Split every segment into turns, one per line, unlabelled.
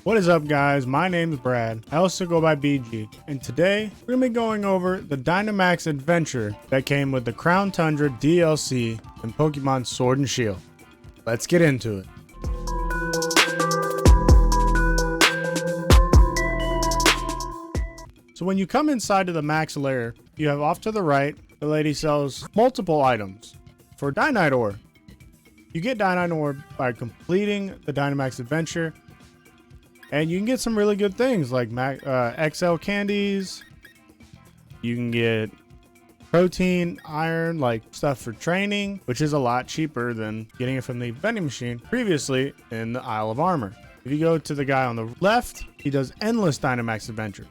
What is up, guys? My name is Brad. I also go by BG, and today we're gonna be going over the Dynamax Adventure that came with the Crown Tundra DLC and Pokemon Sword and Shield. Let's get into it. So when you come inside of the max lair, you have off to the right, the lady sells multiple items. For Dynamax, you get Dynamax by completing the Dynamax Adventure, and you can get some really good things like XL candies. You can get protein, iron, like stuff for training, which is a lot cheaper than getting it from the vending machine previously in the Isle of Armor. If you go to the guy on the left, he does endless Dynamax Adventures,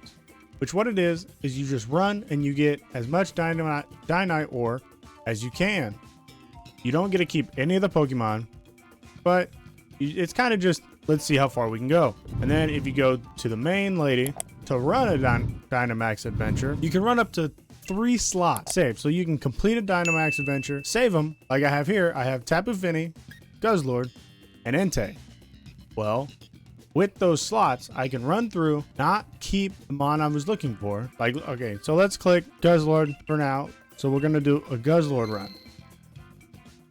which what it is you just run and you get as much Dynite ore as you can. You don't get to keep any of the Pokemon, but it's kind of just, let's see how far we can go. And then if you go to the main lady to run a Dynamax Adventure, you can run up to 3 slots save. So you can complete a Dynamax Adventure, save them, like I have here. I have Tapu Fini, Guzzlord, and Entei. Well, with those slots, I can run through, not keep the mon I was looking for. Like, okay, so let's click Guzzlord for now. So we're gonna do a Guzzlord run.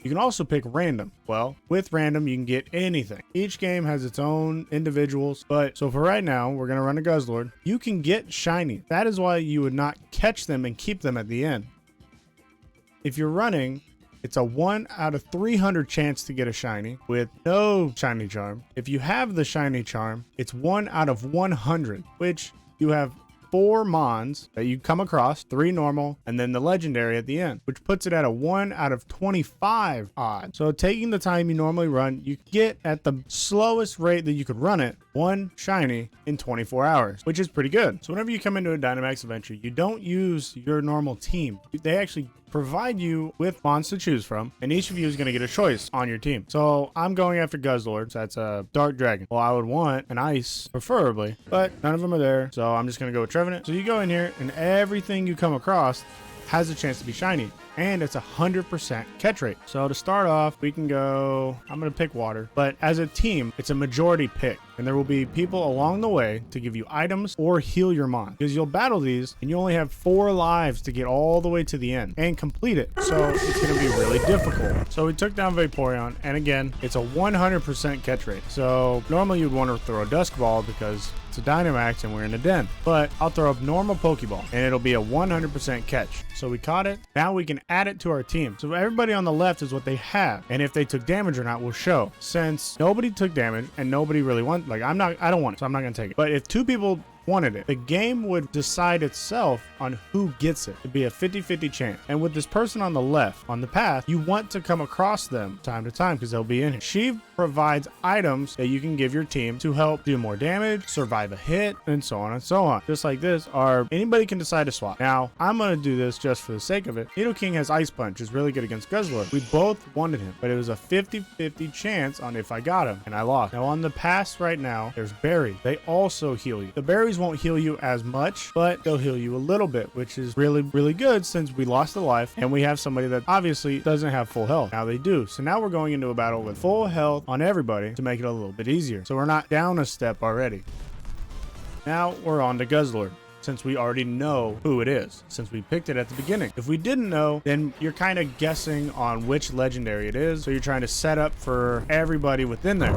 You can also pick random. Well, with random, you can get anything. Each game has its own individuals, but so for right now, we're gonna run a Guzzlord. You can get shiny. That is why you would not catch them and keep them at the end. If you're running, it's a 1 out of 300 chance to get a shiny with no shiny charm. If you have the shiny charm, it's 1 out of 100, which you have 4 mons that you come across, 3 normal, and then the legendary at the end, which puts it at a 1 out of 25 odd. So taking the time you normally run, you get at the slowest rate that you could run it, 1 shiny in 24 hours, which is pretty good. So whenever you come into a Dynamax Adventure, you don't use your normal team. They actually provide you with mons to choose from, and each of you is going to get a choice on your team. So I'm going after Guzzlord, so that's a Dark Dragon. Well, I would want an Ice, preferably, but none of them are there, so I'm just going to go with Trevenant. So you go in here, and everything you come across has a chance to be shiny, and it's 100% catch rate. So to start off, we can go, I'm going to pick water, but as a team, it's a majority pick, and there will be people along the way to give you items or heal your mon, because you'll battle these and you only have 4 lives to get all the way to the end and complete it. So it's going to be really difficult. So we took down Vaporeon, and again, it's a 100% catch rate. So normally you'd want to throw a Dusk Ball because it's a Dynamax and we're in a den, but I'll throw up normal Pokeball and it'll be a 100% catch. So we caught it. Now we can add it to our team. So everybody on the left is what they have, and if they took damage or not will show. Since nobody took damage and nobody really wants, like I don't want it, so I'm not gonna take it. But if 2 people wanted it, the game would decide itself on who gets it. It'd be a 50-50 chance. And with this person on the left, on the path, you want to come across them time to time because they'll be in here. She provides items that you can give your team to help do more damage, survive a hit, and so on and so on. Just like this, or anybody can decide to swap. Now, I'm gonna do this just for the sake of it. Nidoking has Ice Punch, is really good against Guzzlord. We both wanted him, but it was a 50-50 chance on if I got him, and I lost. Now on the pass right now, there's Berry. They also heal you. The berries won't heal you as much, but they'll heal you a little bit, which is really, really good since we lost a life and we have somebody that obviously doesn't have full health. Now they do. So now we're going into a battle with full health on everybody to make it a little bit easier. So we're not down a step already. Now we're on to Guzzlord, since we already know who it is, since we picked it at the beginning. If we didn't know, then you're kind of guessing on which legendary it is. So you're trying to set up for everybody within there.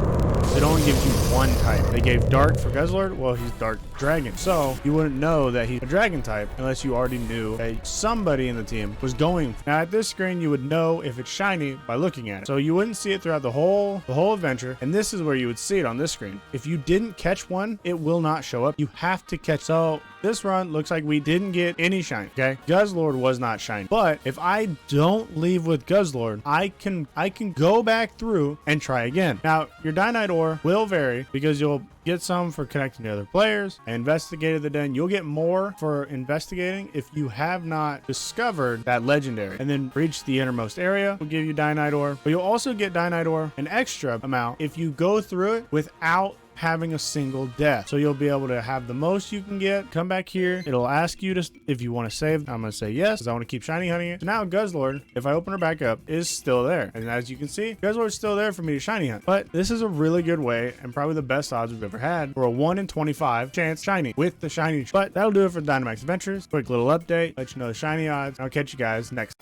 It only gives you 1 type. They gave Dark for Guzzlord. Well, he's Dark Dragon. So you wouldn't know that he's a Dragon type unless you already knew that somebody in the team was going. Now at this screen, you would know if it's shiny by looking at it. So you wouldn't see it throughout the whole adventure. And this is where you would see it on this screen. If you didn't catch one, it will not show up. You have to catch. So this run looks like we didn't get any shiny. Okay, Guzzlord was not shiny. But if I don't leave with Guzzlord, I can go back through and try again. Now your Dynite ore will vary because you'll get some for connecting to other players. I investigated the den. You'll get more for investigating if you have not discovered that legendary, and then reach the innermost area will give you Dynite ore. But you'll also get Dynite ore an extra amount if you go through it without having a single death. So you'll be able to have the most you can get. Come back here. It'll ask you to if you want to save. I'm going to say yes because I want to keep shiny hunting it. So now Guzzlord, if I open her back up, is still there. And as you can see, Guzzlord's still there for me to shiny hunt. But this is a really good way and probably the best odds we've ever had for a 1 in 25 chance shiny with the shiny. But that'll do it for Dynamax Adventures. Quick little update. Let you know the shiny odds. I'll catch you guys next time.